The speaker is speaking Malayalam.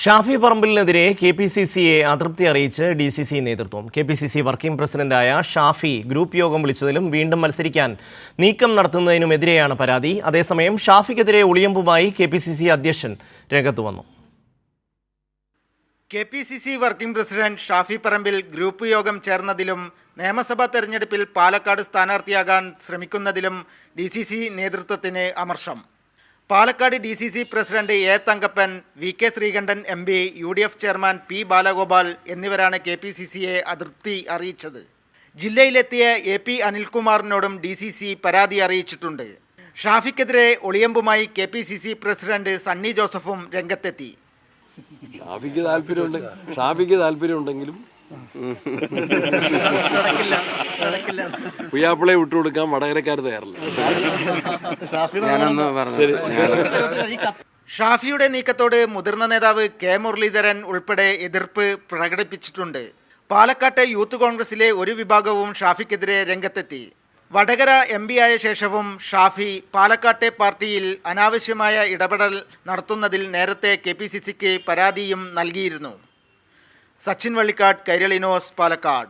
ഷാഫി പറമ്പിലിനെതിരെ KPCCയെ അതൃപ്തി അറിയിച്ച് DCC നേതൃത്വം. KPCC വർക്കിംഗ് പ്രസിഡന്റായ ഷാഫി ഗ്രൂപ്പ് യോഗം വിളിച്ചതിലും വീണ്ടും മത്സരിക്കാൻ നീക്കം നടത്തുന്നതിനുമെതിരെയാണ് പരാതി. അതേസമയം ഷാഫിക്കെതിരെ ഒളിയമ്പുമായി KPCC അധ്യക്ഷൻ രംഗത്ത് വന്നു. KPCC working president Shafi Parambil group യോഗം ചേർന്നതിലും നിയമസഭാ തെരഞ്ഞെടുപ്പിൽ പാലക്കാട് സ്ഥാനാർത്ഥിയാകാൻ ശ്രമിക്കുന്നതിലും DCC നേതൃത്വത്തിന് അമർഷം. Palakkad DCC president A Thankappan, VK Sreekandan MP, UDF chairman P Balagopal എന്നിവരാണ് KPCCയെ അതൃപ്തി അറിയിച്ചത്. ജില്ലയിലെത്തിയ AP അനിൽകുമാറിനോടും DCC പരാതി അറിയിച്ചിട്ടുണ്ട്. ഷാഫിക്കെതിരെ ഒളിയമ്പുമായി KPCC പ്രസിഡന്റ് സണ്ണി ജോസഫും രംഗത്തെത്തി. ഷാഫിക്ക് താല്പര്യമുണ്ടെങ്കിലും പുയ്യാപ്പിളയെ വിട്ടുകൊടുക്കാൻ വടകരക്കാർ തയ്യാറില്ല. ഷാഫിയുടെ നീക്കത്തോട് മുതിർന്ന നേതാവ് K മുരളീധരൻ ഉൾപ്പെടെ എതിർപ്പ് പ്രകടിപ്പിച്ചിട്ടുണ്ട്. പാലക്കാട്ടെ യൂത്ത് കോൺഗ്രസിലെ ഒരു വിഭാഗവും ഷാഫിക്കെതിരെ രംഗത്തെത്തി. വടകര MP ആയ ശേഷവും ഷാഫി പാലക്കാട്ടെ പാർട്ടിയിൽ അനാവശ്യമായ ഇടപെടൽ നടത്തുന്നതിൽ നേരത്തെ KPCCക്ക് പരാതിയും നൽകിയിരുന്നു. സച്ചിൻ വള്ളിക്കാട്, കൈരളി ന്യൂസ്, പാലക്കാട്.